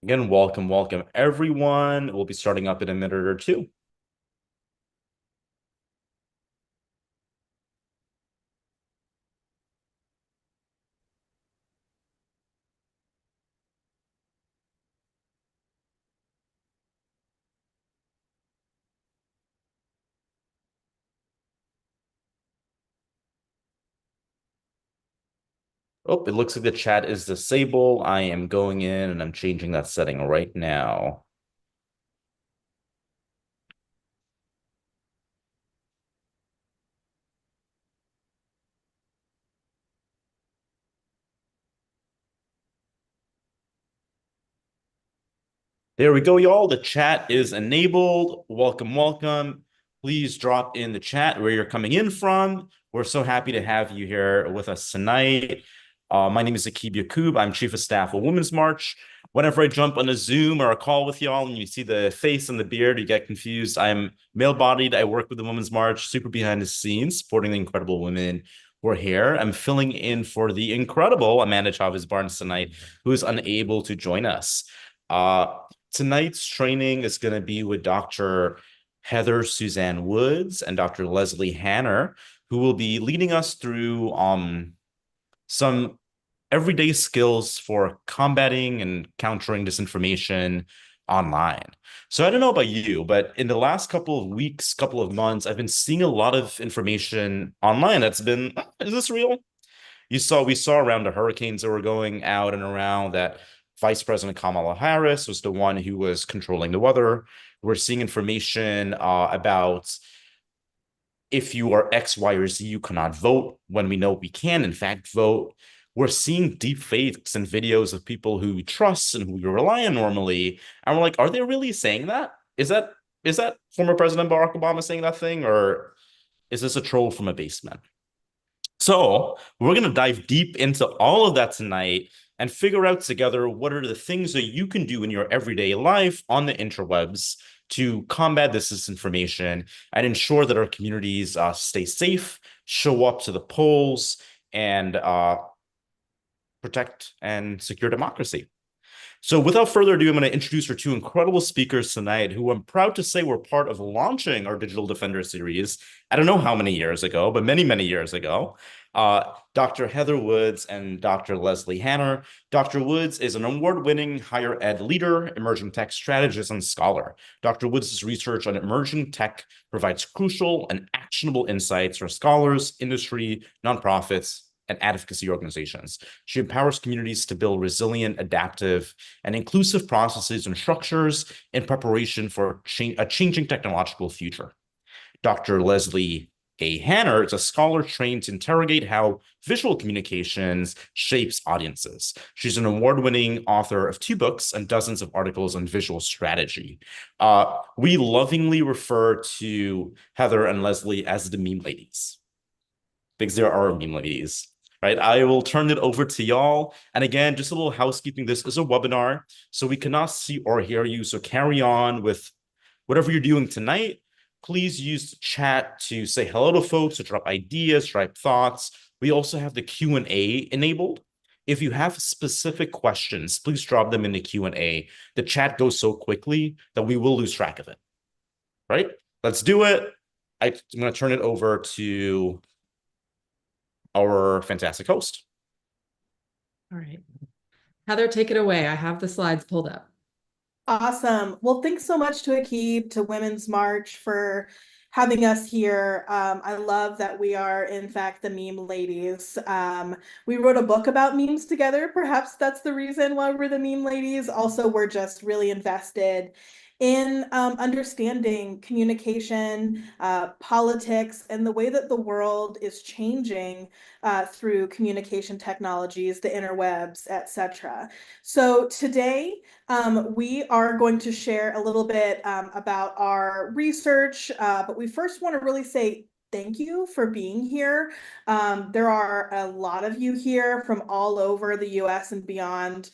Again, welcome everyone. We'll be starting up in a minute or two. Oh, it looks like the chat is disabled. I am going in and I'm changing that setting right now. There we go, y'all. The chat is enabled. Welcome. Please drop in the chat where you're coming in from. We're so happy to have you here with us tonight. My name is Akib Yakub. I'm Chief of Staff of Women's March. Whenever I jump on a Zoom or a call with y'all and you see the face and the beard, you get confused. I'm male-bodied. I work with the Women's March, super behind the scenes, supporting the incredible women who are here. I'm filling in for the incredible Amanda Chavez Barnes tonight, who is unable to join us. Uh, Tonight's training is going to be with Dr. Heather Suzanne Woods and Dr. Leslie Hanner, who will be leading us through some everyday skills for combating and countering disinformation online. So I don't know about you, but in the last couple of weeks, couple of months, I've been seeing a lot of information online that's been, is this real? We saw around the hurricanes that were going out and around that Vice President Kamala Harris was the one who was controlling the weather. We're seeing information about if you are X, Y, or Z, you cannot vote when we know we can, in fact, vote. We're seeing deep fakes and videos of people who we trust and who we rely on normally. And we're like, are they really saying that? Is that former President Barack Obama saying that thing? Or is this a troll from a basement? So we're going to dive deep into all of that tonight and figure out together what are the things that you can do in your everyday life on the interwebs to combat this disinformation and ensure that our communities stay safe, show up to the polls, and protect and secure democracy. So without further ado, I'm going to introduce our two incredible speakers tonight who I'm proud to say were part of launching our Digital Defender series. I don't know how many years ago, but many years ago. Dr. Heather Woods and Dr. Leslie Hanner. Dr. Woods is an award-winning higher ed leader, emerging tech strategist, and scholar. Dr. Woods' research on emerging tech provides crucial and actionable insights for scholars, industry, nonprofits, and advocacy organizations. She empowers communities to build resilient, adaptive, and inclusive processes and structures in preparation for a changing technological future. Dr. Leslie A. Hanner is a scholar trained to interrogate how visual communications shapes audiences. She's an award-winning author of 2 books and dozens of articles on visual strategy. We lovingly refer to Heather and Leslie as the meme ladies, because there are meme ladies. Right, I will turn it over to y'all. And again, just a little housekeeping. This is a webinar, so we cannot see or hear you. So carry on with whatever you're doing tonight. Please use the chat to say hello to folks, to drop ideas, drop thoughts. We also have the Q&A enabled. If you have specific questions, please drop them in the Q&A. The chat goes so quickly that we will lose track of it. Right? Let's do it. I'm going to turn it over to our fantastic host. All right. Heather, take it away. I have the slides pulled up. Awesome. Well, thanks so much to Akib, to Women's March for having us here. I love that we are, in fact, the meme ladies. We wrote a book about memes together. Perhaps that's the reason why we're the meme ladies. Also, we're just really invested in understanding communication, politics, and the way that the world is changing through communication technologies, the interwebs, etc. So today, we are going to share a little bit about our research, but we first want to really say thank you for being here. There are a lot of you here from all over the US and beyond.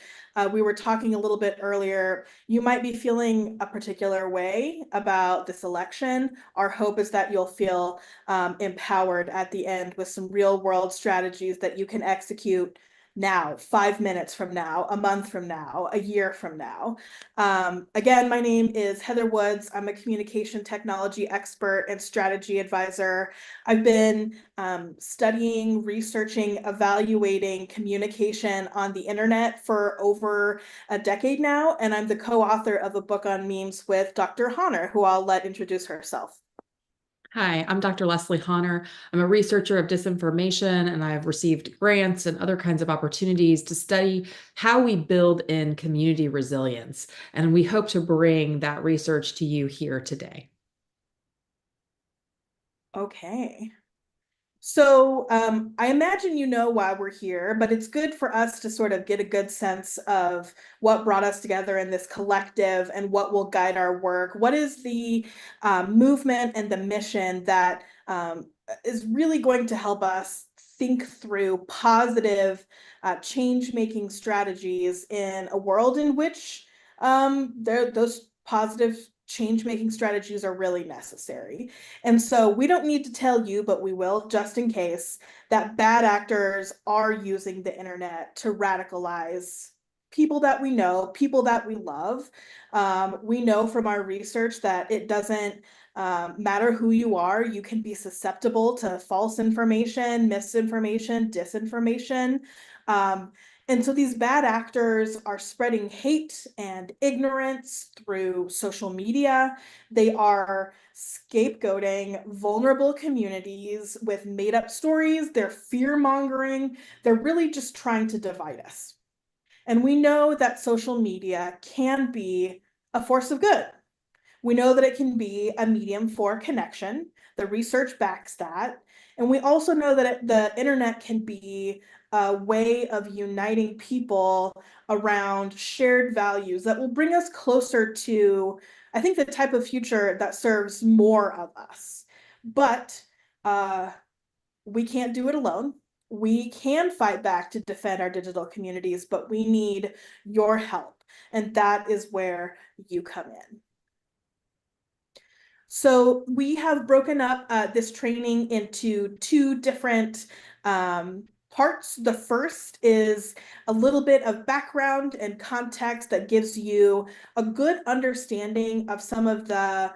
We were talking a little bit earlier. You might be feeling a particular way about this election. Our hope is that you'll feel empowered at the end with some real world strategies that you can execute now, 5 minutes from now, a month from now, a year from now. Again, my name is Heather Woods. I'm a communication technology expert and strategy advisor. I've been studying, researching, evaluating communication on the internet for over a decade now, and I'm the co-author of a book on memes with Dr. Honor, who I'll let introduce herself. Hi, I'm Dr. Leslie Honor. I'm a researcher of disinformation, and I've received grants and other kinds of opportunities to study how we build in community resilience. And we hope to bring that research to you here today. Okay. So I imagine you know why we're here, but it's good for us to sort of get a good sense of what brought us together in this collective and what will guide our work. What is the movement and the mission that is really going to help us think through positive change-making strategies in a world in which those positive change-making strategies are really necessary. And so we don't need to tell you, but we will just in case, that bad actors are using the internet to radicalize people that we know, people that we love. We know from our research that it doesn't matter who you are, you can be susceptible to false information, misinformation, disinformation. And so these bad actors are spreading hate and ignorance through social media. They are scapegoating vulnerable communities with made up stories. They're fear mongering. They're really just trying to divide us. And we know that social media can be a force of good. We know that it can be a medium for connection. The research backs that. And we also know that the internet can be a way of uniting people around shared values that will bring us closer to, I think, the type of future that serves more of us. But we can't do it alone. We can fight back to defend our digital communities, but we need your help. And that is where you come in. So we have broken up this training into two different parts. The first is a little bit of background and context that gives you a good understanding of some of the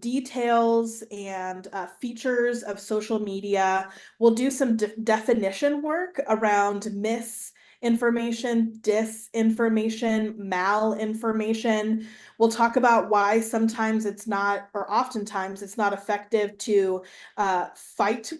details and features of social media. We'll do some definition work around misinformation, disinformation, malinformation. We'll talk about why sometimes it's not, or oftentimes it's not effective to fight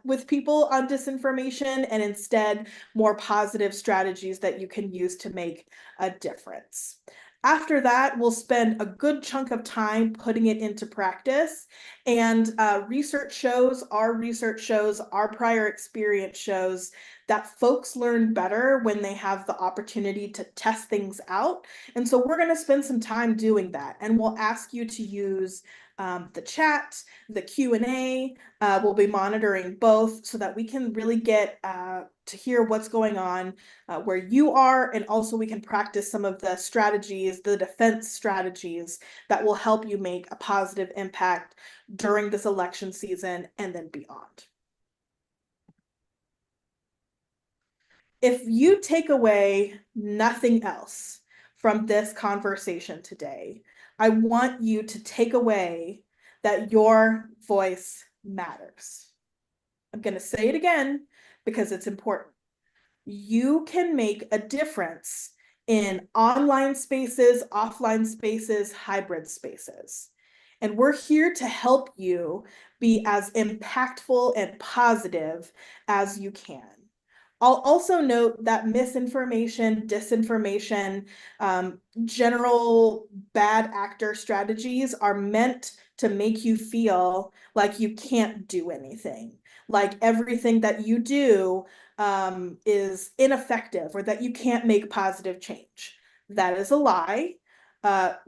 with people on disinformation, and instead more positive strategies that you can use to make a difference. After that, we'll spend a good chunk of time putting it into practice. And our research shows, our prior experience shows that folks learn better when they have the opportunity to test things out. And so we're going to spend some time doing that. And we'll ask you to use the chat, the Q&A. We'll be monitoring both so that we can really get to hear what's going on where you are, and also we can practice some of the strategies, the defense strategies that will help you make a positive impact during this election season and then beyond. If you take away nothing else from this conversation today, I want you to take away that your voice matters. I'm going to say it again because it's important. You can make a difference in online spaces, offline spaces, hybrid spaces. And we're here to help you be as impactful and positive as you can. I'll also note that misinformation, disinformation, general bad actor strategies are meant to make you feel like you can't do anything, like everything that you do is ineffective, or that you can't make positive change. That is a lie.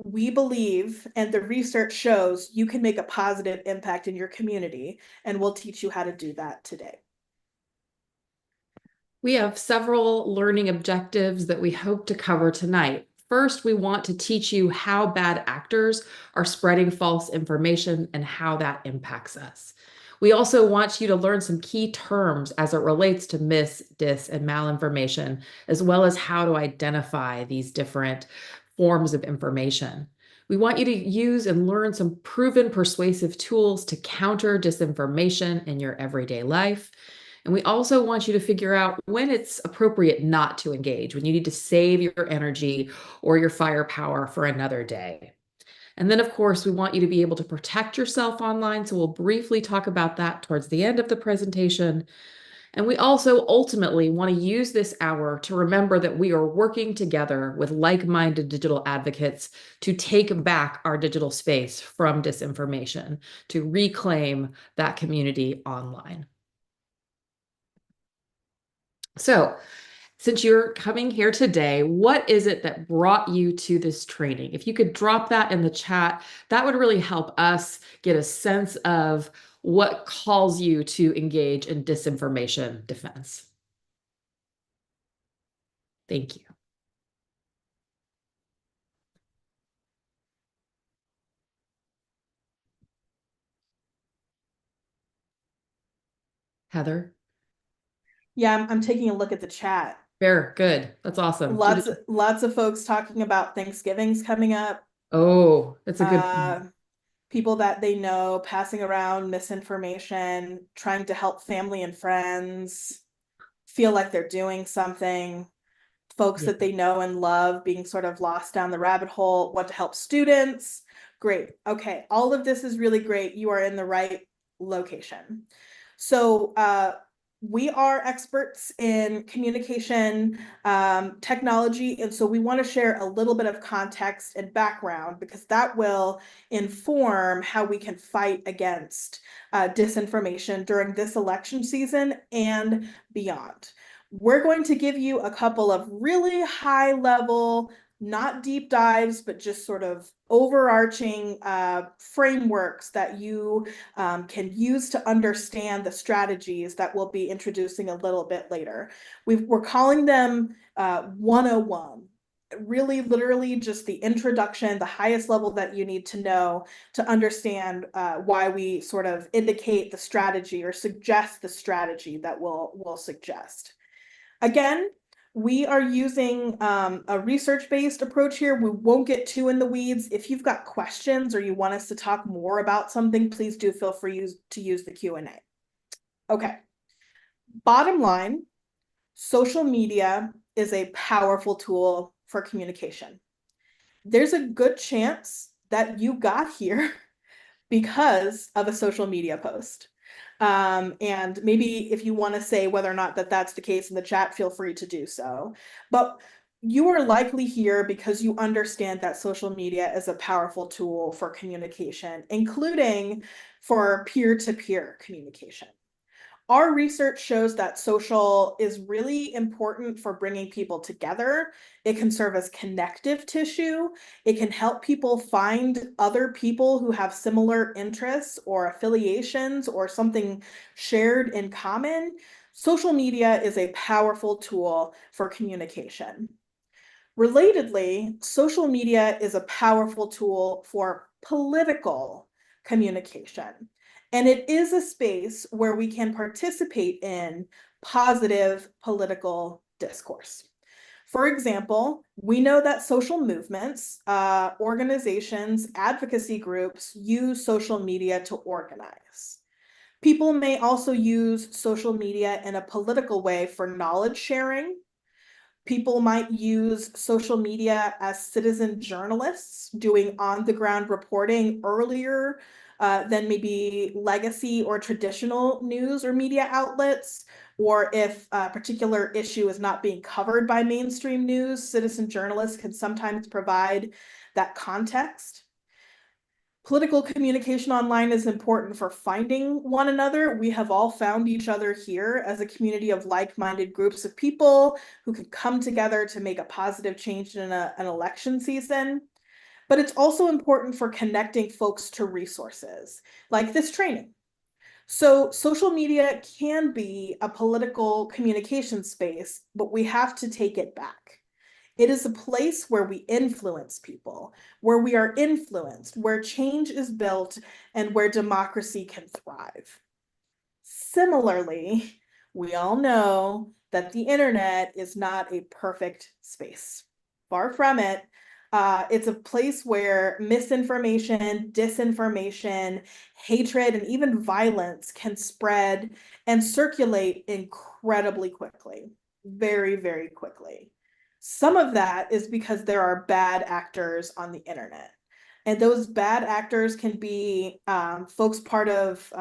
We believe, and the research shows, you can make a positive impact in your community, and we'll teach you how to do that today. We have several learning objectives that we hope to cover tonight. First, we want to teach you how bad actors are spreading false information and how that impacts us. We also want you to learn some key terms as it relates to mis, dis, and malinformation, as well as how to identify these different forms of information. We want you to use and learn some proven persuasive tools to counter disinformation in your everyday life. And we also want you to figure out when it's appropriate not to engage, when you need to save your energy or your firepower for another day. And then, of course, we want you to be able to protect yourself online. So we'll briefly talk about that towards the end of the presentation. And we also ultimately want to use this hour to remember that we are working together with like-minded digital advocates to take back our digital space from disinformation, to reclaim that community online. So, since you're coming here today, what is it that brought you to this training? If you could drop that in the chat, that would really help us get a sense of what calls you to engage in disinformation defense. Thank you. Heather? Yeah, I'm taking a look at the chat. Fair, good. That's awesome. Lots of folks talking about Thanksgiving's coming up. Oh, that's a good People that they know passing around misinformation, trying to help family and friends feel like they're doing something. Folks that they know and love being sort of lost down the rabbit hole, what to help students. Great. Okay. All of this is really great. You are in the right location. So we are experts in communication technology. And so we want to share a little bit of context and background because that will inform how we can fight against disinformation during this election season and beyond. We're going to give you a couple of really high level, not deep dives, but just sort of overarching frameworks that you can use to understand the strategies that we'll be introducing a little bit later. We're calling them 101. Really, literally just the introduction, the highest level that you need to know to understand why we sort of indicate the strategy or suggest the strategy that we'll suggest. Again, we are using a research-based approach here. We won't get too in the weeds. If you've got questions or you want us to talk more about something, please do feel free to use the Q&A. Okay. Bottom line, social media is a powerful tool for communication. There's a good chance that you got here because of a social media post. And maybe if you want to say whether or not that's the case in the chat, feel free to do so. But you are likely here because you understand that social media is a powerful tool for communication, including for peer-to-peer communication. Our research shows that social is really important for bringing people together. It can serve as connective tissue. It can help people find other people who have similar interests or affiliations or something shared in common. Social media is a powerful tool for communication. Relatedly, social media is a powerful tool for political communication. And it is a space where we can participate in positive political discourse. For example, we know that social movements, organizations, advocacy groups use social media to organize. People may also use social media in a political way for knowledge sharing. People might use social media as citizen journalists doing on-the-ground reporting earlier than maybe legacy or traditional news or media outlets, or if a particular issue is not being covered by mainstream news, citizen journalists can sometimes provide that context. Political communication online is important for finding one another. We have all found each other here as a community of like-minded groups of people who can come together to make a positive change in an election season. But it's also important for connecting folks to resources like this training. So social media can be a political communication space, but we have to take it back. It is a place where we influence people, where we are influenced, where change is built, and where democracy can thrive. Similarly, we all know that the internet is not a perfect space. Far from it. It's a place where misinformation, disinformation, hatred, and even violence can spread and circulate incredibly quickly, very, very quickly. Some of that is because there are bad actors on the internet. And those bad actors can be folks part of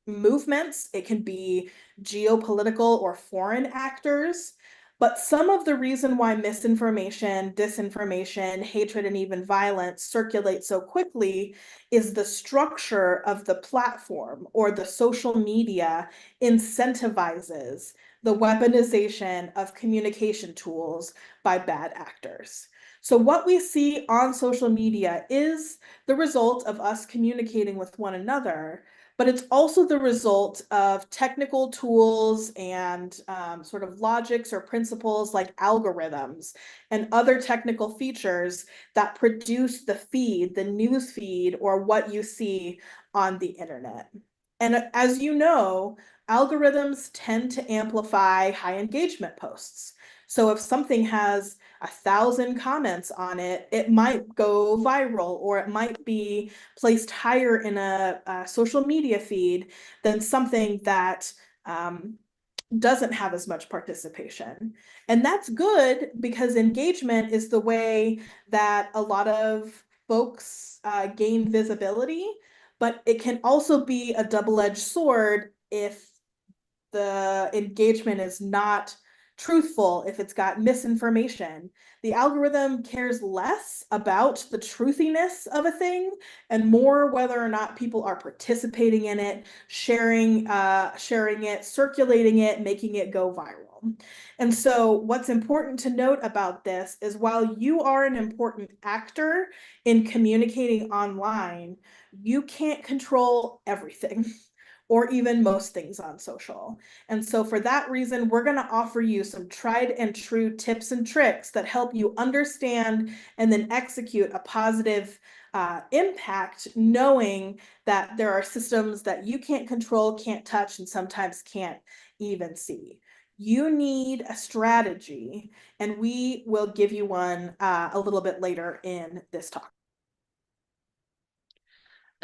movements, it can be geopolitical or foreign actors. But some of the reason why misinformation, disinformation, hatred, and even violence circulate so quickly is the structure of the platform or the social media incentivizes the weaponization of communication tools by bad actors. So what we see on social media is the result of us communicating with one another, but it's also the result of technical tools and sort of logics or principles like algorithms and other technical features that produce the feed, the news feed, or what you see on the internet. And as you know, algorithms tend to amplify high engagement posts. So if something has 1,000 comments on it, it might go viral, or it might be placed higher in a social media feed than something that doesn't have as much participation. And that's good because engagement is the way that a lot of folks gain visibility, but it can also be a double-edged sword if the engagement is not truthful, if it's got misinformation. The algorithm cares less about the truthiness of a thing and more whether or not people are participating in it, sharing it, circulating it, making it go viral. And so what's important to note about this is while you are an important actor in communicating online, you can't control everything or even most things on social. And so for that reason, we're going to offer you some tried and true tips and tricks that help you understand and then execute a positive impact, knowing that there are systems that you can't control, can't touch, and sometimes can't even see. You need a strategy, and we will give you one a little bit later in this talk.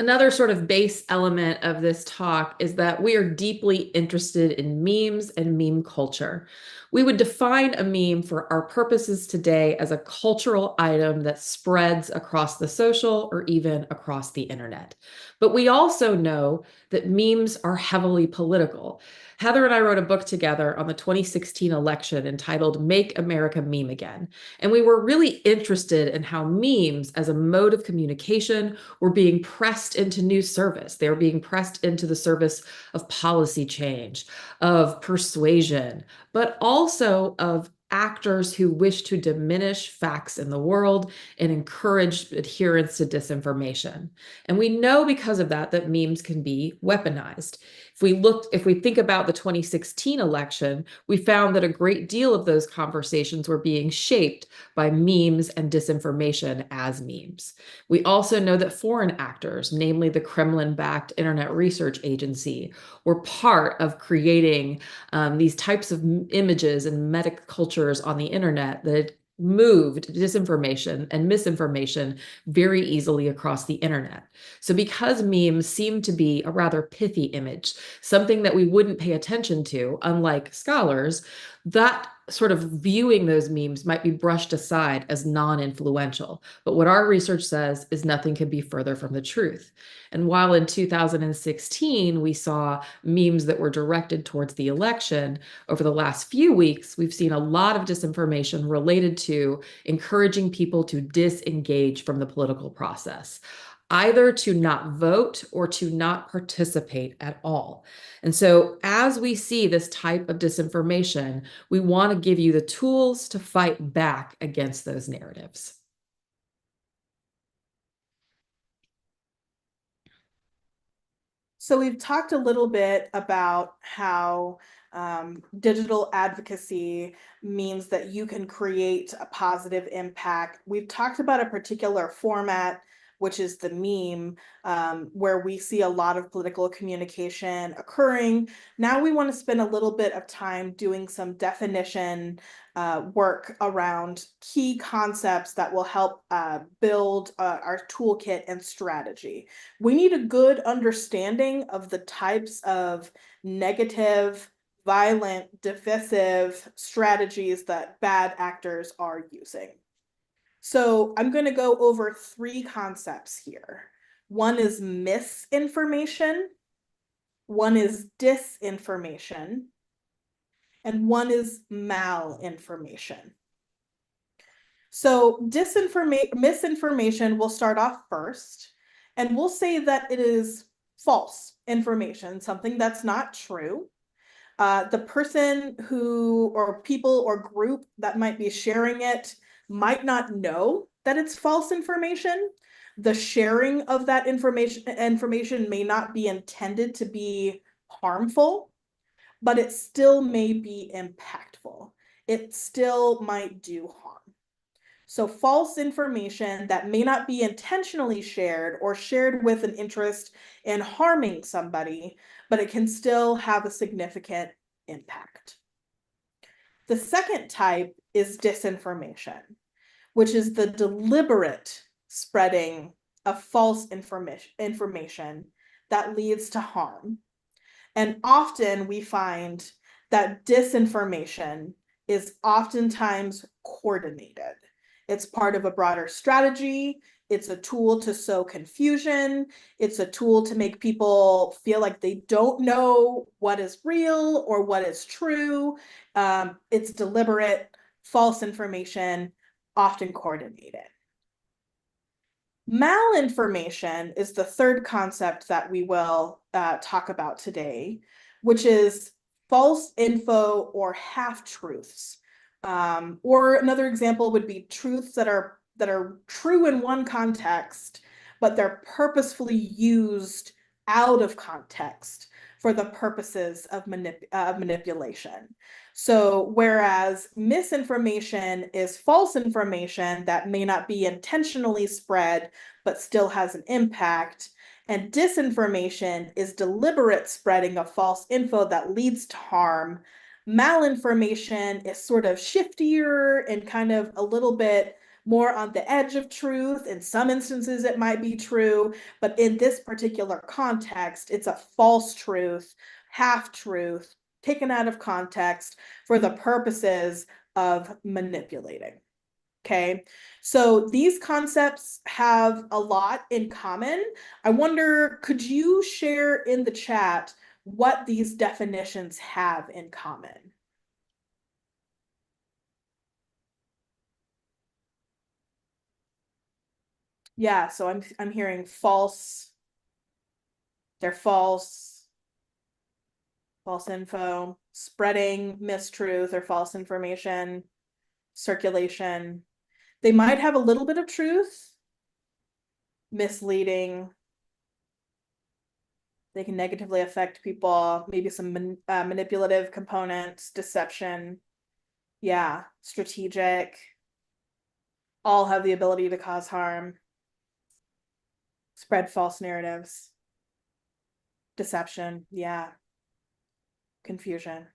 Another sort of base element of this talk is that we are deeply interested in memes and meme culture. We would define a meme for our purposes today as a cultural item that spreads across the social or even across the internet. But we also know that memes are heavily political. Heather and I wrote a book together on the 2016 election entitled Make America Meme Again. And we were really interested in how memes as a mode of communication were being pressed into new service. They were being pressed into the service of policy change, of persuasion, but also of actors who wish to diminish facts in the world and encourage adherence to disinformation. And we know because of that that memes can be weaponized. If we think about the 2016 election, we found that a great deal of those conversations were being shaped by memes and disinformation as memes. We also know that foreign actors, namely the Kremlin-backed Internet Research Agency, were part of creating these types of images and metacultures on the internet that moved disinformation and misinformation very easily across the internet. So because memes seem to be a rather pithy image, something that we wouldn't pay attention to, unlike scholars, that sort of viewing those memes might be brushed aside as non-influential. But what our research says is nothing could be further from the truth. And while in 2016, we saw memes that were directed towards the election, over the last few weeks, we've seen a lot of disinformation related to encouraging people to disengage from the political process, either to not vote or to not participate at all. And so as we see this type of disinformation, we want to give you the tools to fight back against those narratives. So we've talked a little bit about how digital advocacy means that you can create a positive impact. We've talked about a particular format, which is the meme, where we see a lot of political communication occurring. Now we want to spend a little bit of time doing some definition work around key concepts that will help build our toolkit and strategy. We need a good understanding of the types of negative, violent, divisive strategies that bad actors are using. So I'm going to go over 3 concepts here. One is misinformation, one is disinformation, and one is malinformation. So misinformation will start off first, and we'll say that it is false information, something that's not true. The person who, or people or group that might be sharing it might not know that it's false information. The sharing of that information may not be intended to be harmful, but it still may be impactful. It still might do harm. So false information that may not be intentionally shared or shared with an interest in harming somebody, but it can still have a significant impact. The second type is disinformation, which is the deliberate spreading of false information that leads to harm. And often we find that disinformation is oftentimes coordinated. It's part of a broader strategy. It's a tool to sow confusion. It's a tool to make people feel like they don't know what is real or what is true. It's deliberate, false information, often coordinated. Malinformation is the third concept that we will talk about today, which is false info or half-truths. Or another example would be truths that are true in one context, but they're purposefully used out of context for the purposes of manipulation. So whereas misinformation is false information that may not be intentionally spread, but still has an impact, and disinformation is deliberate spreading of false info that leads to harm, malinformation is sort of shiftier and kind of a little bit more on the edge of truth. In some instances, it might be true, but in this particular context, it's a false truth, half truth, taken out of context for the purposes of manipulating. Okay, so these concepts have a lot in common. I wonder, could you share in the chat what these definitions have in common? Yeah, so I'm hearing false, they're false info, spreading mistruth or false information, circulation. They might have a little bit of truth, misleading. They can negatively affect people, maybe some manipulative components, deception. Yeah, strategic. All have the ability to cause harm. Spread false narratives. Deception, yeah. Confusion.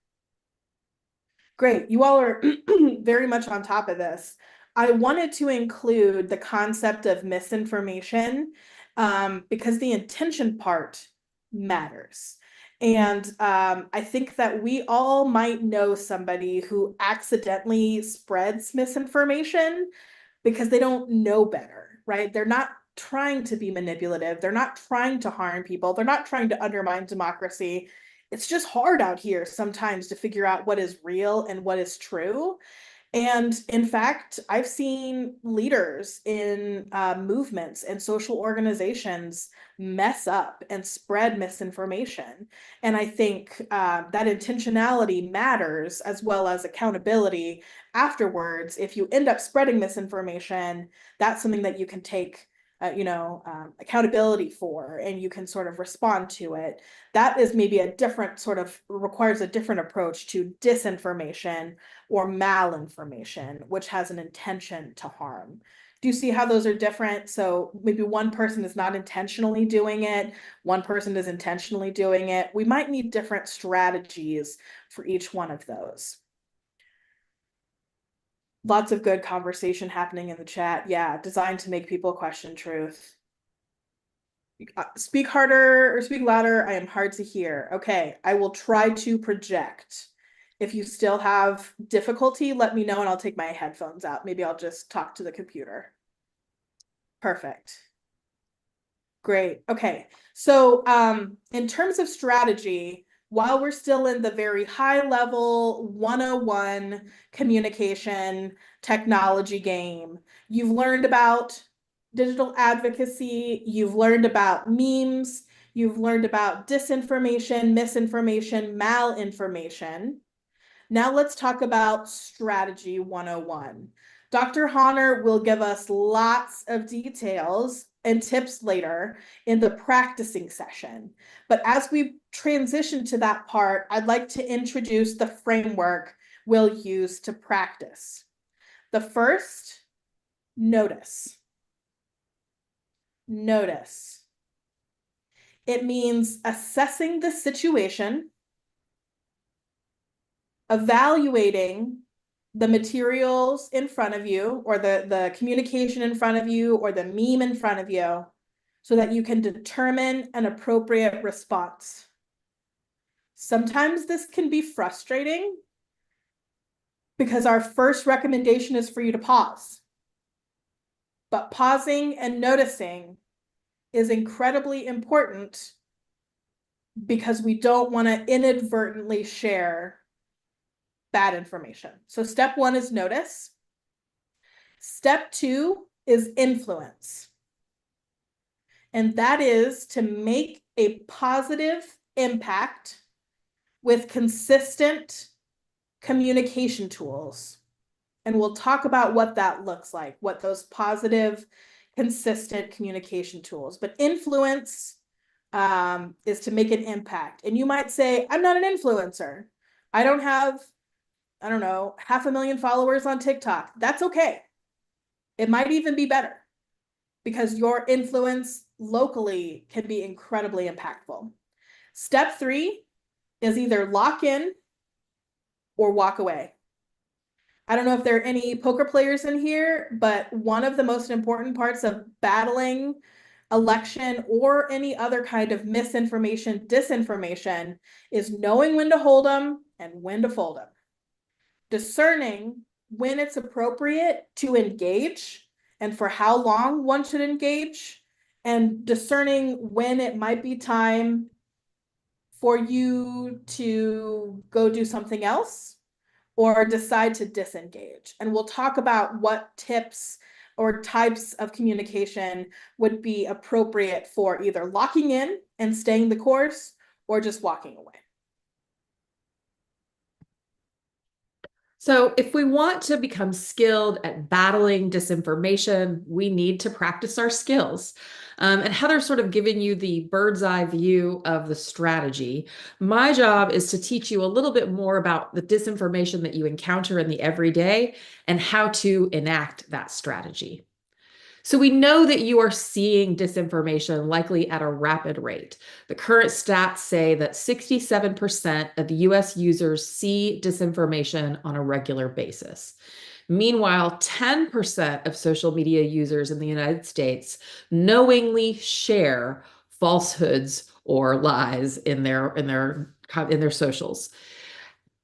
Great, you all are very much on top of this. I wanted to include the concept of misinformation because the intention part matters. And I think that we all might know somebody who accidentally spreads misinformation because they don't know better, right? They're not trying to be manipulative. They're not trying to harm people. They're not trying to undermine democracy. It's just hard out here sometimes to figure out what is real and what is true. And in fact, I've seen leaders in movements and social organizations mess up and spread misinformation. And I think that intentionality matters as well as accountability afterwards. If you end up spreading misinformation, that's something that you can take accountability for, and you can sort of respond to it. That is maybe a different sort of requires a different approach to disinformation or malinformation, which has an intention to harm. Do you see how those are different? So maybe one person is not intentionally doing it, one person is intentionally doing it. We might need different strategies for each one of those. Lots of good conversation happening in the chat. Yeah, designed to make people question truth. Speak harder or speak louder. I am hard to hear. Okay, I will try to project. If you still have difficulty, let me know and I'll take my headphones out. Maybe I'll just talk to the computer. Perfect. Great. Okay. So in terms of strategy, while we're still in the very high level 101 communication technology game, you've learned about digital advocacy, you've learned about memes, you've learned about disinformation, misinformation, malinformation. Now let's talk about strategy 101. Dr. Honor will give us lots of details and tips later in the practicing session. But as we transition to that part, I'd like to introduce the framework we'll use to practice. The first, notice. Notice. It means assessing the situation, evaluating the materials in front of you, or the communication in front of you, or the meme in front of you, so that you can determine an appropriate response. Sometimes this can be frustrating because our first recommendation is for you to pause. But pausing and noticing is incredibly important because we don't want to inadvertently share bad information. So step one is notice. Step two is influence. And that is to make a positive impact with consistent communication tools. And we'll talk about what that looks like, what those positive, consistent communication tools. But influence is to make an impact. And you might say, I'm not an influencer. I don't have, 500,000 followers on TikTok. That's okay. It might even be better because your influence locally can be incredibly impactful. Step three is either lock in or walk away. I don't know if there are any poker players in here, but one of the most important parts of battling election or any other kind of misinformation, disinformation, is knowing when to hold them and when to fold them. Discerning when it's appropriate to engage and for how long one should engage, and discerning when it might be time for you to go do something else or decide to disengage. And we'll talk about what tips or types of communication would be appropriate for either locking in and staying the course or just walking away. So if we want to become skilled at battling disinformation, we need to practice our skills. And Heather's sort of given you the bird's eye view of the strategy. My job is to teach you a little bit more about the disinformation that you encounter in the everyday and how to enact that strategy. So we know that you are seeing disinformation likely at a rapid rate. The current stats say that 67% of US users see disinformation on a regular basis. Meanwhile, 10% of social media users in the United States knowingly share falsehoods or lies in their socials.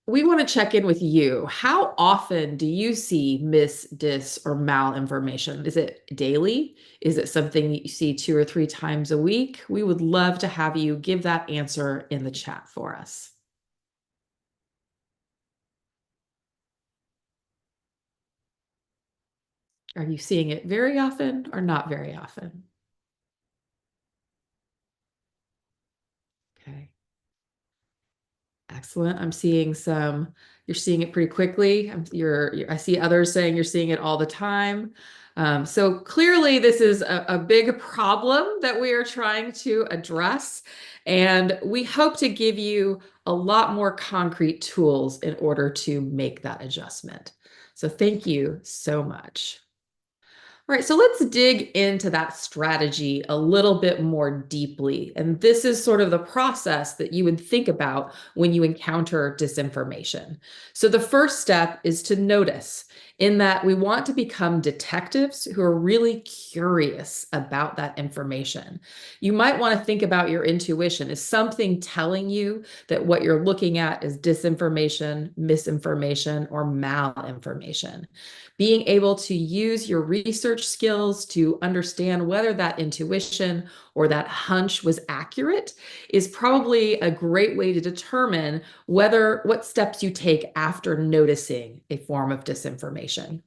We want to check in with you. How often do you see mis, dis, or malinformation? Is it daily? Is it something that you see 2 or 3 times a week? We would love to have you give that answer in the chat for us. Are you seeing it very often or not very often? Okay. Excellent. I'm seeing some, you're seeing it pretty quickly. I see others saying you're seeing it all the time. So clearly this is a big problem that we are trying to address. And we hope to give you a lot more concrete tools in order to make that adjustment. So thank you so much. All right, so let's dig into that strategy a little bit more deeply. And this is sort of the process that you would think about when you encounter disinformation. So the first step is to notice, in that we want to become detectives who are really curious about that information. You might want to think about your intuition. Is something telling you that what you're looking at is disinformation, misinformation, or malinformation? Being able to use your research skills to understand whether that intuition or that hunch was accurate is probably a great way to determine what steps you take after noticing a form of disinformation.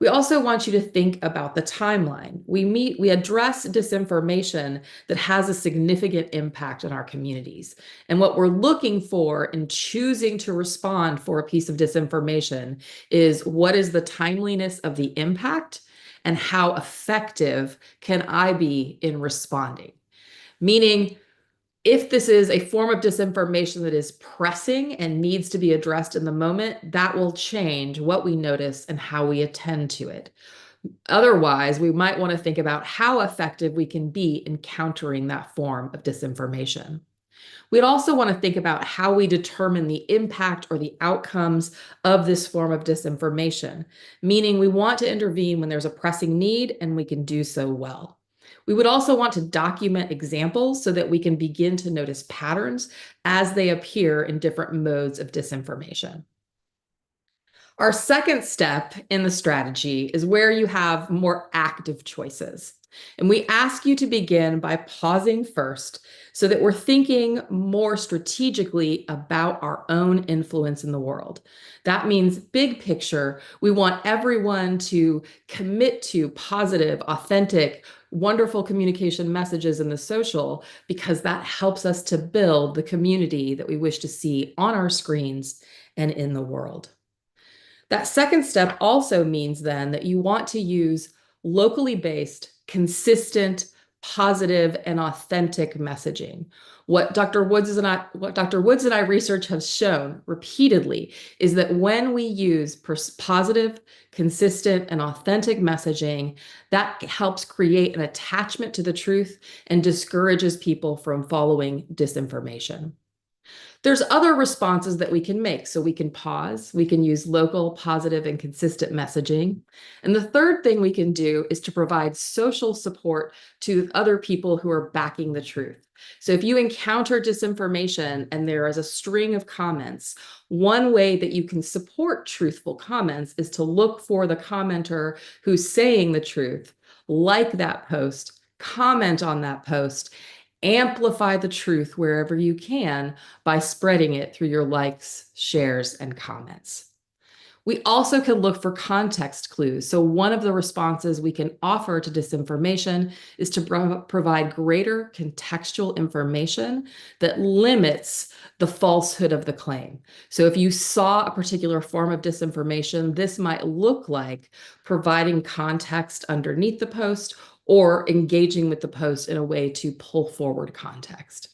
We also want you to think about the timeline. We address disinformation that has a significant impact on our communities. And what we're looking for in choosing to respond for a piece of disinformation is, what is the timeliness of the impact and how effective can I be in responding? Meaning, if this is a form of disinformation that is pressing and needs to be addressed in the moment, that will change what we notice and how we attend to it. Otherwise, we might want to think about how effective we can be in countering that form of disinformation. We'd also want to think about how we determine the impact or the outcomes of this form of disinformation, meaning we want to intervene when there's a pressing need, and we can do so well. We would also want to document examples so that we can begin to notice patterns as they appear in different modes of disinformation. Our second step in the strategy is where you have more active choices. And we ask you to begin by pausing first so that we're thinking more strategically about our own influence in the world. That means, big picture, we want everyone to commit to positive, authentic, wonderful communication messages in the social, because that helps us to build the community that we wish to see on our screens and in the world. That second step also means then that you want to use locally based, consistent, positive, and authentic messaging. What Dr. Woods and I research has shown repeatedly is that when we use positive, consistent, and authentic messaging, that helps create an attachment to the truth and discourages people from following disinformation. There's other responses that we can make. So we can pause, we can use local, positive, and consistent messaging. And the third thing we can do is to provide social support to other people who are backing the truth. So if you encounter disinformation and there is a string of comments, one way that you can support truthful comments is to look for the commenter who's saying the truth, like that post, comment on that post, amplify the truth wherever you can by spreading it through your likes, shares, and comments. We also can look for context clues. So one of the responses we can offer to disinformation is to provide greater contextual information that limits the falsehood of the claim. So if you saw a particular form of disinformation, this might look like providing context underneath the post or engaging with the post in a way to pull forward context.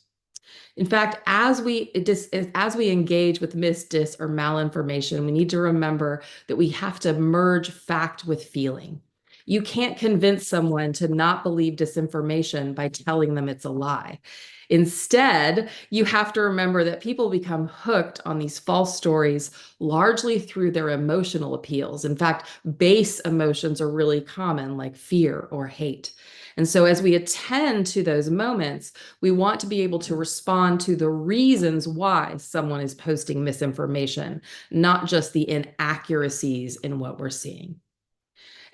In fact, as we engage with dis, or malinformation, we need to remember that we have to merge fact with feeling. You can't convince someone to not believe disinformation by telling them it's a lie. Instead, you have to remember that people become hooked on these false stories largely through their emotional appeals. In fact, base emotions are really common, like fear or hate. And so as we attend to those moments, we want to be able to respond to the reasons why someone is posting misinformation, not just the inaccuracies in what we're seeing.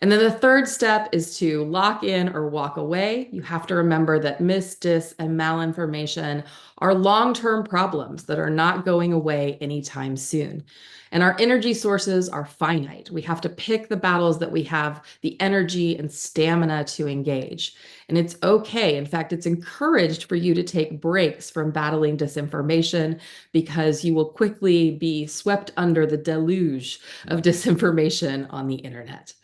And then the third step is to lock in or walk away. You have to remember that mis, dis, and malinformation are long-term problems that are not going away anytime soon. And our energy sources are finite. We have to pick the battles that we have the energy and stamina to engage. And it's okay. In fact, it's encouraged for you to take breaks from battling disinformation because you will quickly be swept under the deluge of disinformation on the internet.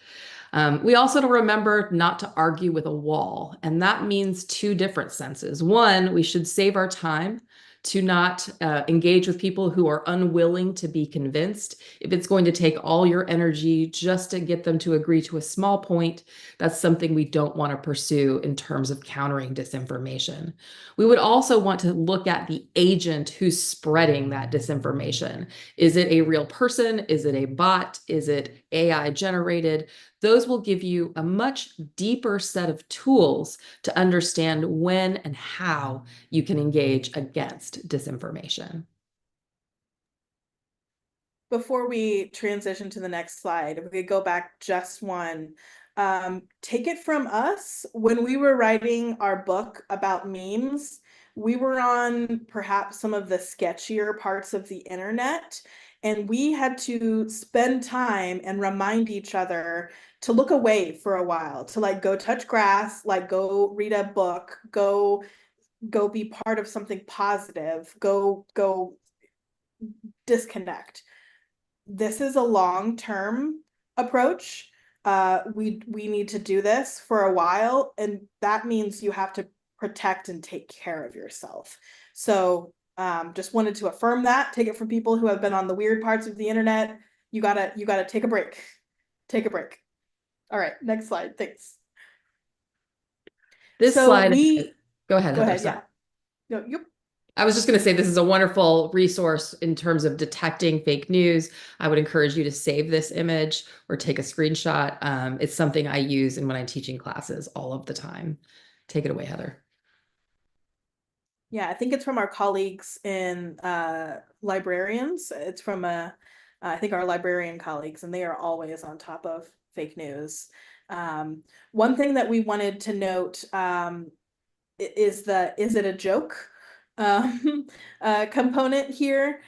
We also remember not to argue with a wall, and that means two different senses. One, we should save our time to not engage with people who are unwilling to be convinced. If it's going to take all your energy just to get them to agree to a small point, that's something we don't want to pursue in terms of countering disinformation. We would also want to look at the agent who's spreading that disinformation. Is it a real person? Is it a bot? Is it AI generated? Those will give you a much deeper set of tools to understand when and how you can engage against disinformation. Before we transition to the next slide, if we go back just one, take it from us. When we were writing our book about memes, we were on perhaps some of the sketchier parts of the internet, and we had to spend time and remind each other to look away for a while, to like go touch grass, like go read a book, go be part of something positive, go disconnect. This is a long-term approach. We need to do this for a while, and that means you have to protect and take care of yourself. So just wanted to affirm that. Take it from people who have been on the weird parts of the internet. You gotta take a break. Take a break. All right, next slide. Thanks. This So slide, we go ahead, go Heather. ahead. Sorry. Yeah. No, you. I was just going to say this is a wonderful resource in terms of detecting fake news. I would encourage you to save this image or take a screenshot. It's something I use in when I'm teaching classes all of the time. Take it away, Heather. Yeah, I think it's from our colleagues in librarians. It's from I think our librarian colleagues, and they are always on top of fake news. One thing that we wanted to note is the "is it a joke" component here.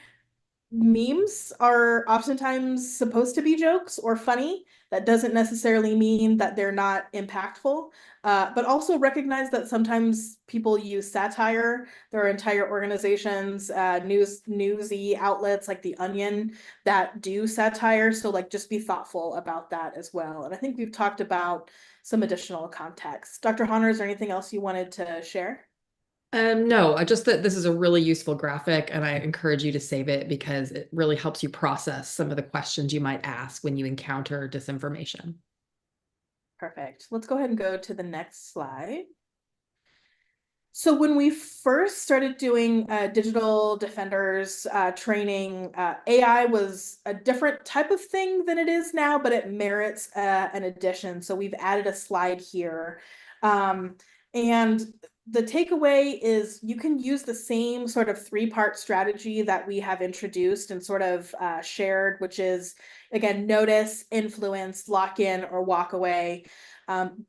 Memes are oftentimes supposed to be jokes or funny. That doesn't necessarily mean that they're not impactful, but also recognize that sometimes people use satire. There are entire organizations, newsy outlets like The Onion that do satire. So like just be thoughtful about that as well. And I think we've talked about some additional context. Dr. Honor, is there anything else you wanted to share? No, I just that this is a really useful graphic, and I encourage you to save it because it really helps you process some of the questions you might ask when you encounter disinformation. Perfect. Let's go ahead and go to the next slide. So when we first started doing digital defenders training, AI was a different type of thing than it is now, but it merits an addition. So we've added a slide here. And the takeaway is you can use the same sort of three-part strategy that we have introduced and sort of shared, which is, again, notice, influence, lock in, or walk away.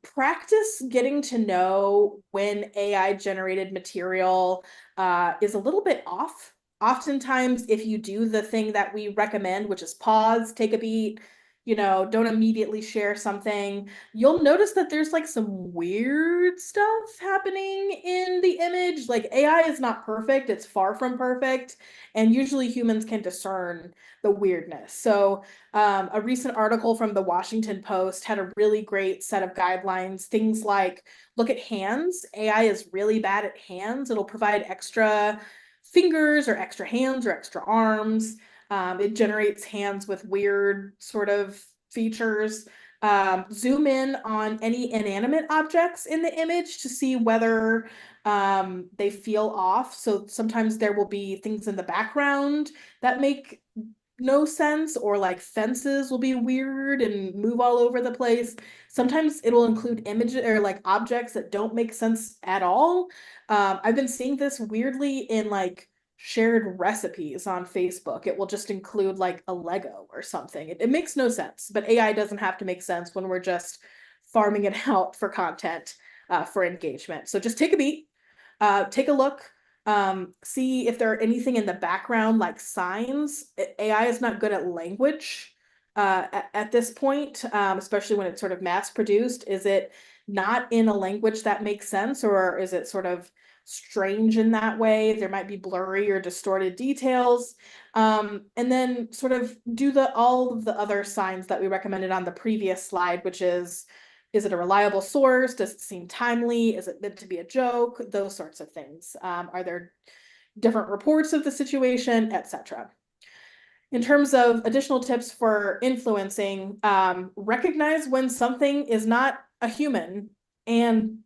Practice getting to know when AI generated material is a little bit off. Oftentimes, if you do the thing that we recommend, which is pause, take a beat, don't immediately share something, you'll notice that there's like some weird stuff happening in the image. Like AI is not perfect, it's far from perfect, and usually humans can discern the weirdness. So a recent article from the Washington Post had a really great set of guidelines. Things like look at hands. AI is really bad at hands. It'll provide extra fingers or extra hands or extra arms. It generates hands with weird sort of features. Zoom in on any inanimate objects in the image to see whether they feel off. So sometimes there will be things in the background that make no sense, or like fences will be weird and move all over the place. Sometimes it'll include images or like objects that don't make sense at all. I've been seeing this weirdly in like shared recipes on Facebook. It will just include like a Lego or something. It makes no sense, but AI doesn't have to make sense when we're just farming it out for content, for engagement. So just take a beat, take a look, see if there are anything in the background like signs. AI is not good at language at this point, especially when it's sort of mass produced. Is it not in a language that makes sense, or is it sort of strange in that way? There might be blurry or distorted details. And then sort of do all of the other signs that we recommended on the previous slide, which is it a reliable source? Does it seem timely? Is it meant to be a joke? Those sorts of things. Are there different reports of the situation, etc.? In terms of additional tips for influencing, recognize when something is not a human, and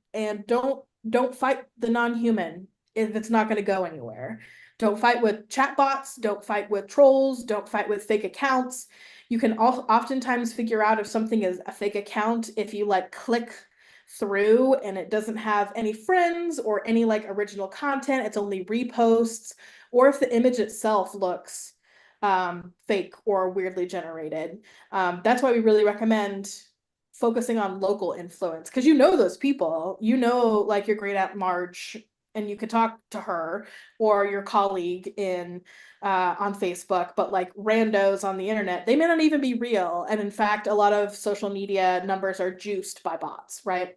don't fight the non-human if it's not going to go anywhere. Don't fight with chatbots, don't fight with trolls, don't fight with fake accounts. You can oftentimes figure out if something is a fake account if you like click through and it doesn't have any friends or any like original content, it's only reposts, or if the image itself looks fake or weirdly generated. That's why we really recommend focusing on local influence, because you know those people, you know, like your great aunt Marge, and you could talk to her, or your colleague in on Facebook, but like randos on the internet, they may not even be real. And in fact, a lot of social media numbers are juiced by bots, right?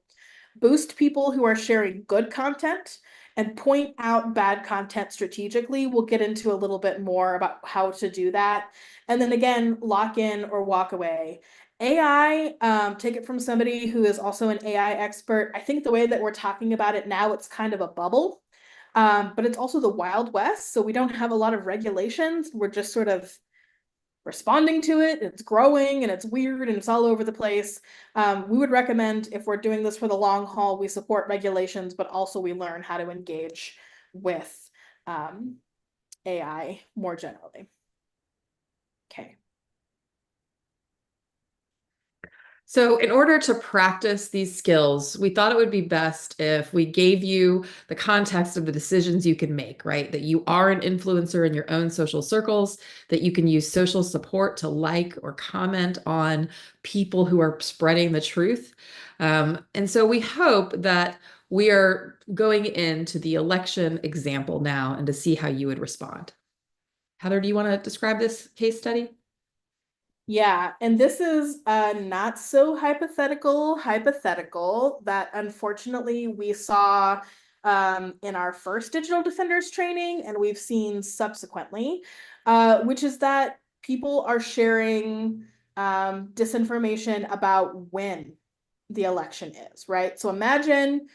Boost people who are sharing good content and point out bad content strategically. We'll get into a little bit more about how to do that. And then again, lock in or walk away. AI, take it from somebody who is also an AI expert. I think the way that we're talking about it now, it's kind of a bubble, but it's also the Wild West. So we don't have a lot of regulations. We're just sort of responding to it. It's growing and it's weird and it's all over the place. We would recommend, if we're doing this for the long haul, we support regulations, but also we learn how to engage with AI more generally. Okay. So, in order to practice these skills, we thought it would be best if we gave you the context of the decisions you can make, right? That you are an influencer in your own social circles, that you can use social support to like or comment on people who are spreading the truth. And so we hope that we are going into the election example now and to see how you would respond. Heather, do you want to describe this case study? Yeah, and this is a not so hypothetical that unfortunately we saw in our first Digital Defenders training, and we've seen subsequently, which is that people are sharing disinformation about when the election is, right? So imagine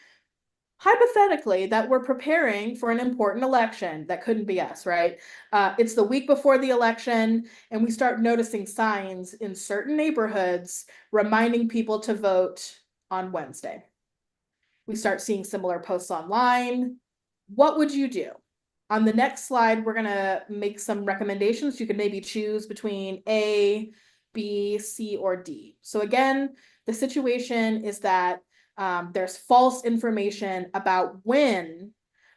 hypothetically that we're preparing for an important election. That couldn't be us, right? It's the week before the election, and we start noticing signs in certain neighborhoods reminding people to vote on Wednesday. We start seeing similar posts online. What would you do? On the next slide, we're going to make some recommendations. You can maybe choose between A, B, C, or D. So again, the situation is that there's false information about when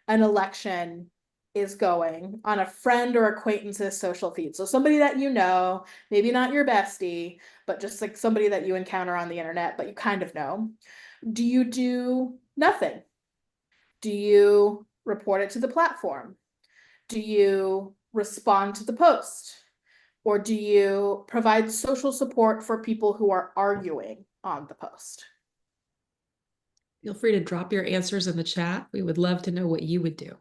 an election is going on a friend or acquaintance's social feed. So somebody that you know, maybe not your bestie, but just like somebody that you encounter on the internet, but you kind of know. Do you do nothing? Do you report it to the platform? Do you respond to the post? Or do you provide social support for people who are arguing on the post? Feel free to drop your answers in the chat. We would love to know what you would do.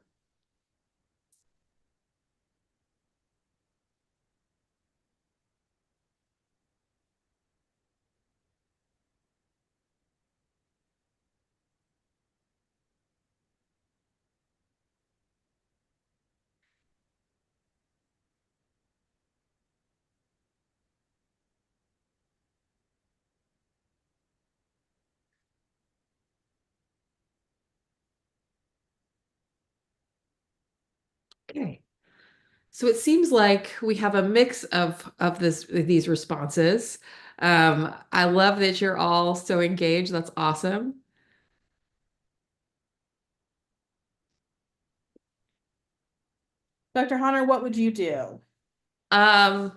Okay. So it seems like we have a mix of these responses. I love that you're all so engaged. That's awesome. Dr. Hunter, what would you do? Um,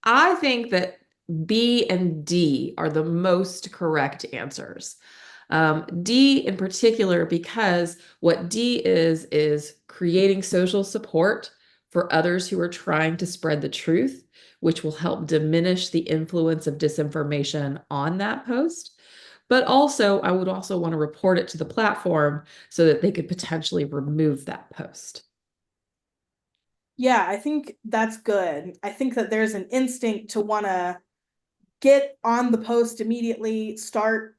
I think that B and D are the most correct answers. D in particular, because what D is creating social support for others who are trying to spread the truth, which will help diminish the influence of disinformation on that post. But also, I would also want to report it to the platform so that they could potentially remove that post. Yeah, I think that's good. I think that there's an instinct to want to get on the post immediately, start,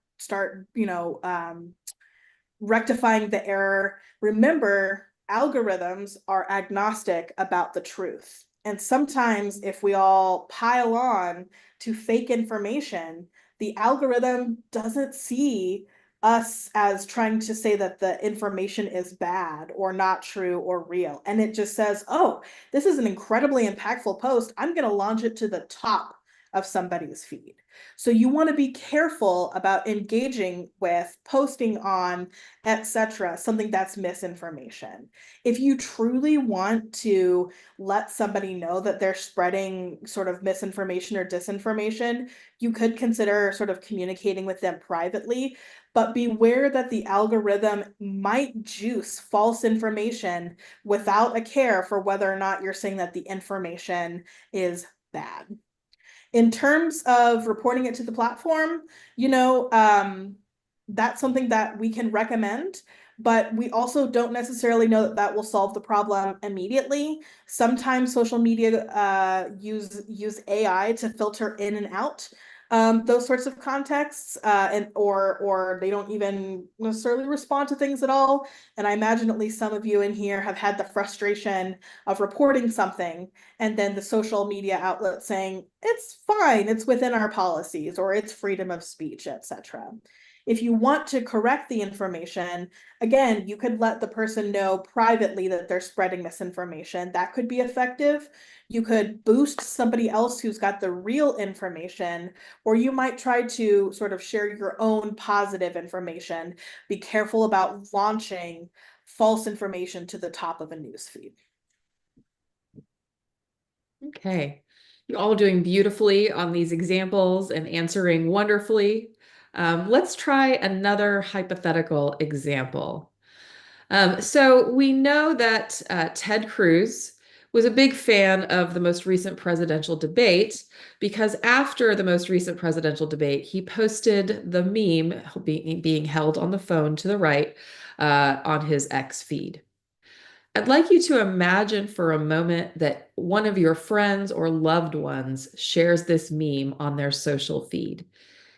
rectifying the error. Remember, algorithms are agnostic about the truth. And sometimes, if we all pile on to fake information, the algorithm doesn't see us as trying to say that the information is bad or not true or real. And it just says, oh, this is an incredibly impactful post. I'm going to launch it to the top of somebody's feed. So you want to be careful about engaging with, posting on, etc., something that's misinformation. If you truly want to let somebody know that they're spreading sort of misinformation or disinformation, you could consider sort of communicating with them privately, but beware that the algorithm might juice false information without a care for whether or not you're saying that the information is bad. In terms of reporting it to the platform, you know, that's something that we can recommend, but we also don't necessarily know that that will solve the problem immediately. Sometimes social media use AI to filter in and out those sorts of contexts, and or they don't even necessarily respond to things at all. And I imagine at least some of you in here have had the frustration of reporting something and then the social media outlet saying it's fine, it's within our policies, or it's freedom of speech, etc. If you want to correct the information, again, you could let the person know privately that they're spreading misinformation. That could be effective. You could boost somebody else who's got the real information, or you might try to sort of share your own positive information. Be careful about launching false information to the top of a newsfeed. Okay. You're all doing beautifully on these examples and answering wonderfully. Let's try another hypothetical example. So we know that Ted Cruz was a big fan of the most recent presidential debate because after the most recent presidential debate, he posted the meme being held on the phone to the right on his X feed. I'd like you to imagine for a moment that one of your friends or loved ones shares this meme on their social feed.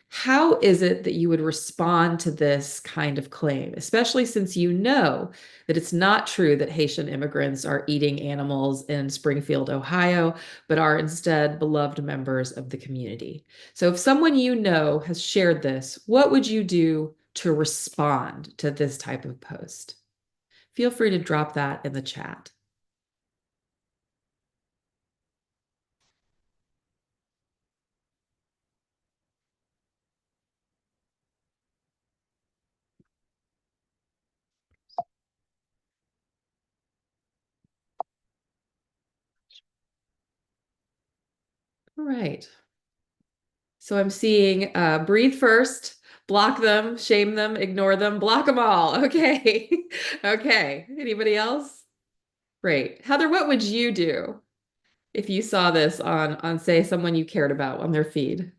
How is it that you would respond to this kind of claim, especially since you know that it's not true that Haitian immigrants are eating animals in Springfield, Ohio, but are instead beloved members of the community? So if someone you know has shared this, what would you do to respond to this type of post? Feel free to drop that in the chat. All right. So I'm seeing breathe first, block them, shame them, ignore them, block them all. Okay. Okay. Anybody else? Great. Heather, what would you do if you saw this on say someone you cared about on their feed?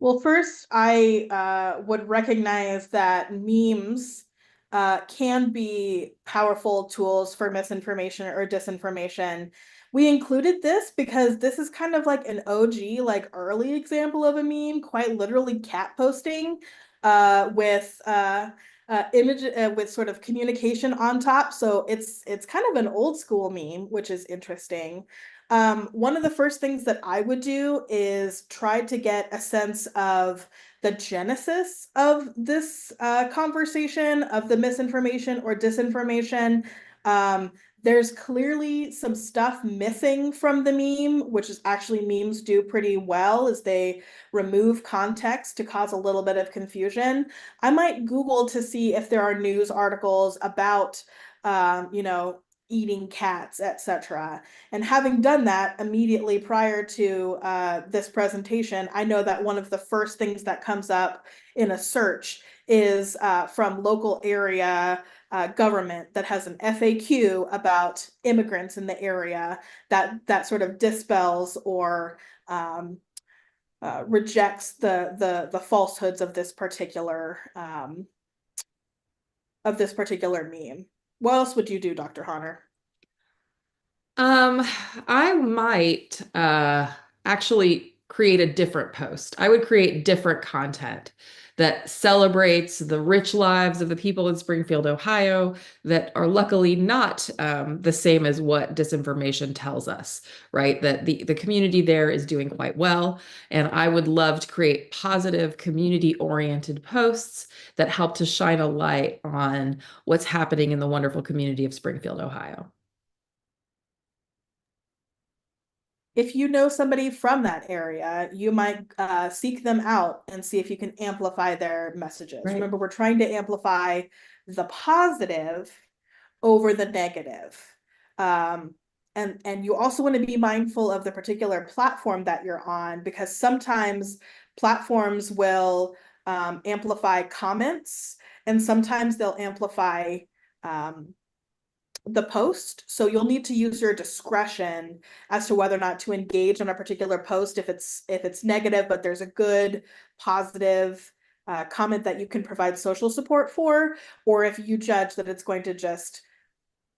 Well, first, I would recognize that memes can be powerful tools for misinformation or disinformation. We included this because this is kind of like an OG, like early example of a meme, quite literally cat posting with image with sort of communication on top. So it's kind of an old school meme, which is interesting. One of the first things that I would do is try to get a sense of the genesis of this conversation, of the misinformation or disinformation. Um, there's clearly some stuff missing from the meme, which is actually memes do pretty well, is they remove context to cause a little bit of confusion. I might Google to see if there are news articles about you know, eating cats, etc. And having done that immediately prior to this presentation, I know that one of the first things that comes up in a search is from local area government that has an FAQ about immigrants in the area that sort of dispels or rejects the falsehoods of this particular meme. What else would you do, Dr. Honor? Um, I might actually create a different post. I would create different content that celebrates the rich lives of the people in Springfield, Ohio, that are luckily not the same as what disinformation tells us, right? That the community there is doing quite well. And I would love to create positive, community-oriented posts that help to shine a light on what's happening in the wonderful community of Springfield, Ohio. If you know somebody from that area, you might seek them out and see if you can amplify their messages. Right. Remember, we're trying to amplify the positive over the negative. And you also want to be mindful of the particular platform that you're on, because sometimes platforms will amplify comments, and sometimes they'll amplify the post. So you'll need to use your discretion as to whether or not to engage on a particular post if it's negative, but there's a good positive comment that you can provide social support for, or if you judge that it's going to just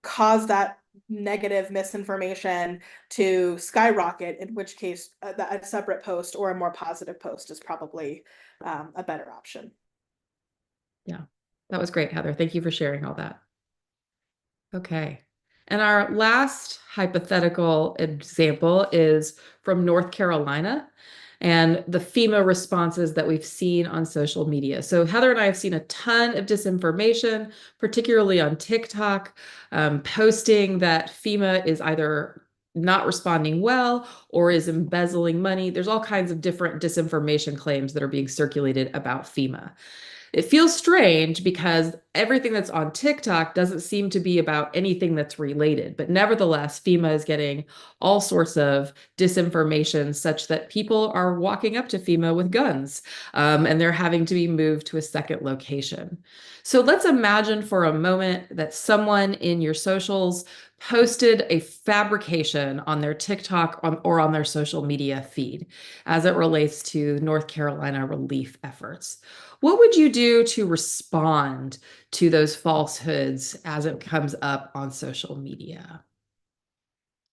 cause that negative misinformation to skyrocket, in which case a separate post or a more positive post is probably a better option. Yeah, that was great, Heather. Thank you for sharing all that. Okay. And our last hypothetical example is from North Carolina and the FEMA responses that we've seen on social media. So Heather and I have seen a ton of disinformation, particularly on TikTok, posting that FEMA is either not responding well or is embezzling money. There's all kinds of different disinformation claims that are being circulated about FEMA. It feels strange because everything that's on TikTok doesn't seem to be about anything that's related. But nevertheless, FEMA is getting all sorts of disinformation such that people are walking up to FEMA with guns, and they're having to be moved to a second location. So let's imagine for a moment that someone in your socials posted a fabrication on their TikTok or on their social media feed as it relates to North Carolina relief efforts. What would you do to respond to those falsehoods as it comes up on social media?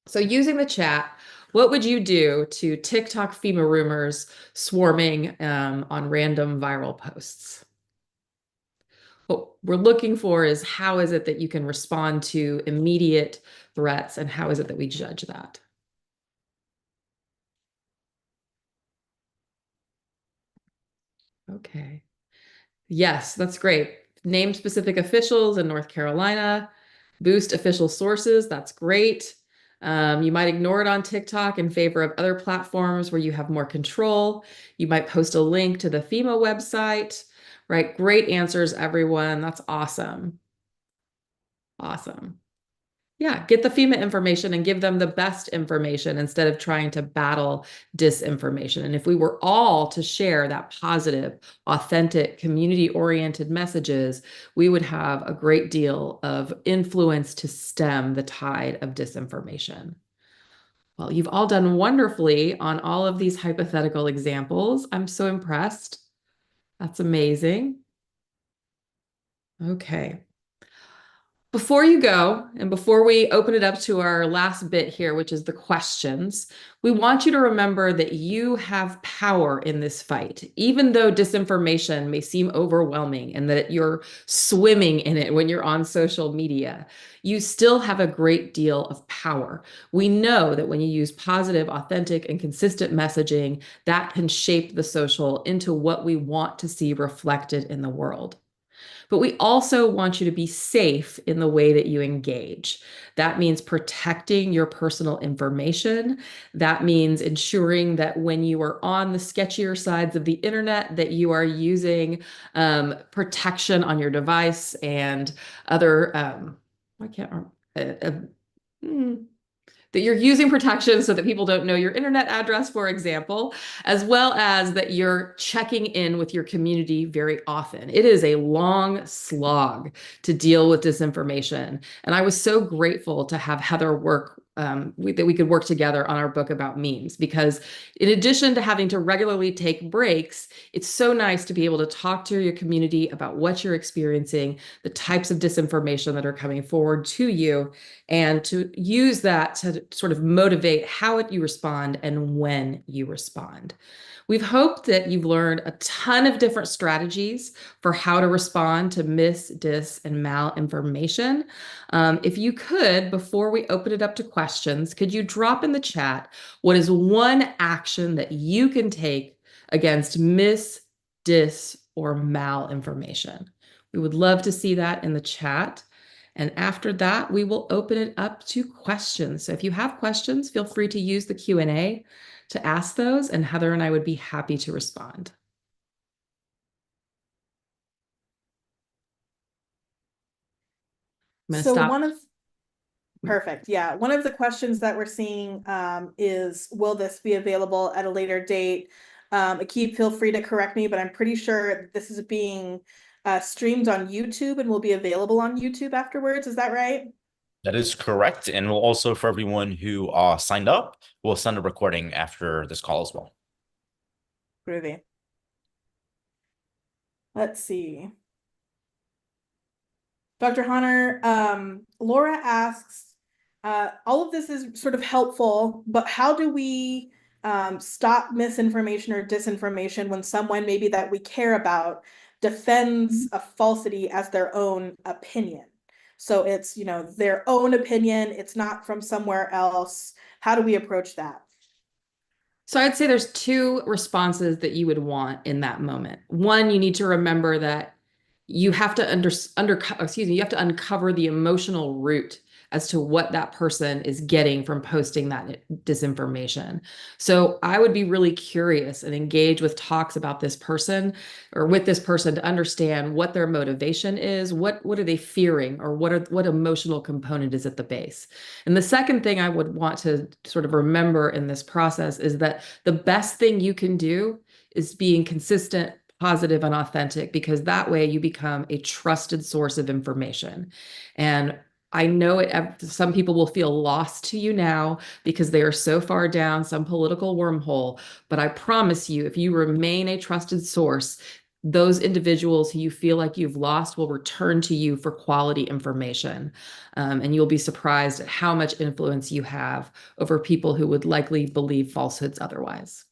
So using the chat, what would you do to TikTok FEMA rumors swarming on random viral posts? What we're looking for is how is it that you can respond to immediate threats, and how is it that we judge that? Okay. Yes, that's great. Name specific officials in North Carolina, boost official sources. That's great. You might ignore it on TikTok in favor of other platforms where you have more control. You might post a link to the FEMA website, right? Great answers, everyone. That's awesome. Awesome. Yeah, get the FEMA information and give them the best information instead of trying to battle disinformation. And if we were all to share that positive, authentic, community-oriented messages, we would have a great deal of influence to stem the tide of disinformation. Well, you've all done wonderfully on all of these hypothetical examples. I'm so impressed. That's amazing. Okay. Before you go, and before we open it up to our last bit here, which is the questions, we want you to remember that you have power in this fight, even though disinformation may seem overwhelming and that you're swimming in it when you're on social media. You still have a great deal of power. We know that when you use positive, authentic, and consistent messaging, that can shape the social into what we want to see reflected in the world. But we also want you to be safe in the way that you engage. That means protecting your personal information. That means ensuring that when you are on the sketchier sides of the internet, that you are using protection on your device and other I can't remember. That you're using protection so that people don't know your internet address, for example, as well as that you're checking in with your community very often. It is a long slog to deal with disinformation. And I was so grateful to have Heather work. That we could work together on our book about memes, because in addition to having to regularly take breaks, it's so nice to be able to talk to your community about what you're experiencing, the types of disinformation that are coming forward to you, and to use that to sort of motivate how you respond and when you respond. We've hoped that you've learned a ton of different strategies for how to respond to mis, dis, and malinformation. If you could, before we open it up to questions, could you drop in the chat what is one action that you can take against mis, dis, or malinformation? We would love to see that in the chat. And after that, we will open it up to questions. So if you have questions, feel free to use the Q&A to ask those, and Heather and I would be happy to respond. I'm going to So stop. perfect. Yeah. One of the questions that we're seeing is, will this be available at a later date? Akib, feel free to correct me, but I'm pretty sure this is being streamed on YouTube and will be available on YouTube afterwards. Is that right? That is correct. And we'll also, for everyone who signed up, we'll send a recording after this call as well. Groovy. Let's see. Dr. Hunter, Laura asks, all of this is sort of helpful, but how do we stop misinformation or disinformation when someone maybe that we care about defends a falsity as their own opinion? So it's, you know, their own opinion, it's not from somewhere else. How do we approach that? So I'd say there's two responses that you would want in that moment. One, you need to remember that you have to you have to uncover the emotional root as to what that person is getting from posting that disinformation. So I would be really curious and engage with talks about this person or with this person to understand what their motivation is, what are they fearing, or what emotional component is at the base. And the second thing I would want to sort of remember in this process is that the best thing you can do is being consistent, positive, and authentic, because that way you become a trusted source of information. And I know some people will feel lost to you now because they are so far down some political wormhole. But I promise you, if you remain a trusted source, those individuals who you feel like you've lost will return to you for quality information. And you'll be surprised at how much influence you have over people who would likely believe falsehoods otherwise.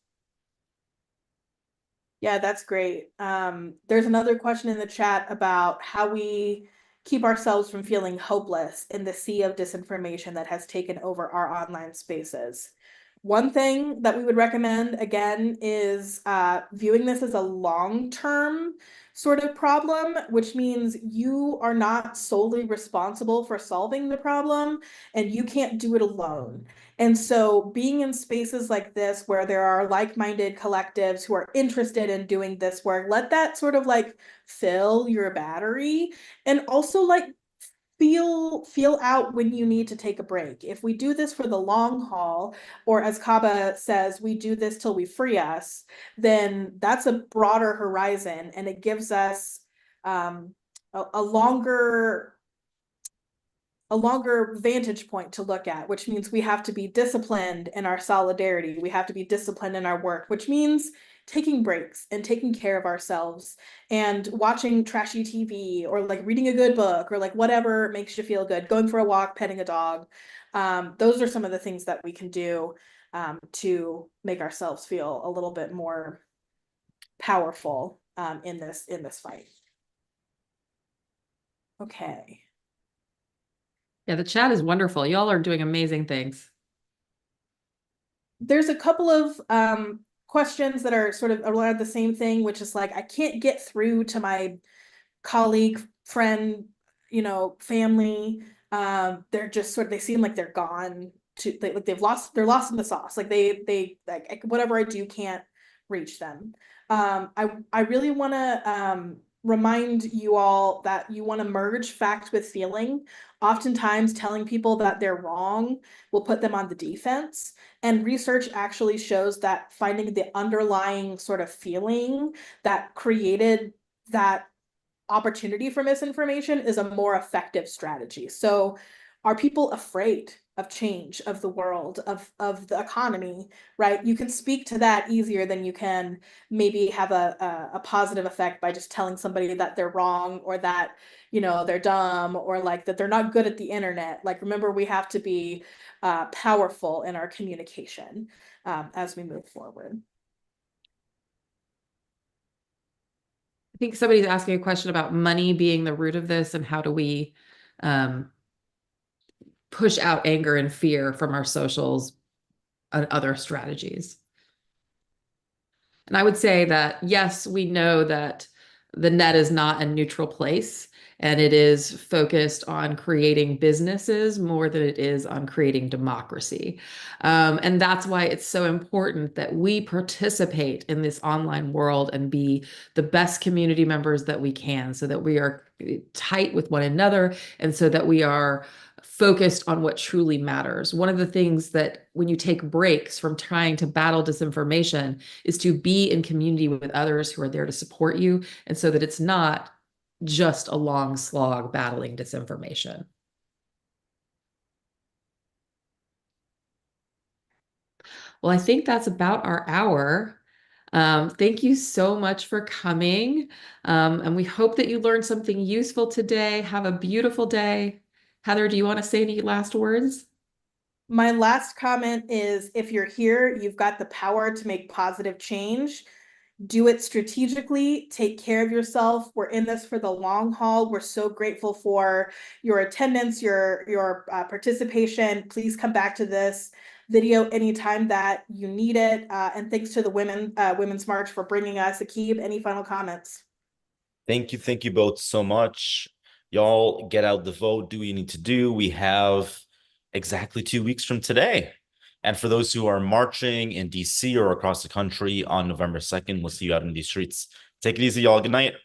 Yeah, that's great. There's another question in the chat about how we keep ourselves from feeling hopeless in the sea of disinformation that has taken over our online spaces. One thing that we would recommend, again, is viewing this as a long-term sort of problem, which means you are not solely responsible for solving the problem, and you can't do it alone. And so being in spaces like this where there are like-minded collectives who are interested in doing this work, let that sort of like fill your battery, and also like feel out when you need to take a break. If we do this for the long haul, or as Kaba says, we do this till we free us, then that's a broader horizon, and it gives us a longer vantage point to look at, which means we have to be disciplined in our solidarity. We have to be disciplined in our work, which means taking breaks and taking care of ourselves and watching trashy TV, or like reading a good book, or like whatever makes you feel good, going for a walk, petting a dog. Those are some of the things that we can do to make ourselves feel a little bit more powerful in this fight. Okay. Yeah, the chat is wonderful. Y'all are doing amazing things. There's a couple of questions that are sort of around the same thing, which is like, I can't get through to my colleague, friend, you know, family. They're just sort of, they seem like they're gone to, like they're lost in the sauce. Like they like whatever I do can't reach them. I really want to remind you all that you want to merge fact with feeling. Oftentimes, telling people that they're wrong will put them on the defense. And research actually shows that finding the underlying sort of feeling that created that opportunity for misinformation is a more effective strategy. So are people afraid of change, of the world, of the economy, right? You can speak to that easier than you can maybe have a positive effect by just telling somebody that they're wrong, or that, you know, they're dumb, or like that they're not good at the internet. Like, remember, we have to be powerful in our communication as we move forward. I think somebody's asking a question about money being the root of this, and how do we um, push out anger and fear from our socials and other strategies. And I would say that, yes, we know that the net is not a neutral place, and it is focused on creating businesses more than it is on creating democracy. And that's why it's so important that we participate in this online world and be the best community members that we can, so that we are tight with one another, and so that we are focused on what truly matters. One of the things that, when you take breaks from trying to battle disinformation, is to be in community with others who are there to support you, and so that it's not just a long slog battling disinformation. Well, I think that's about our hour. Thank you so much for coming. And we hope that you learned something useful today. Have a beautiful day. Heather, do you want to say any last words? My last comment is, if you're here, you've got the power to make positive change. Do it strategically, take care of yourself. We're in this for the long haul. We're so grateful for your attendance, your participation. Please come back to this video anytime that you need it. And thanks to the Women's March for bringing us. Akib, any final comments? Thank you both so much. Y'all get out the vote, do what you need to do. We have exactly 2 weeks from today. And for those who are marching in DC or across the country on November 2nd, we'll see you out in these streets. Take it easy, y'all. Good night.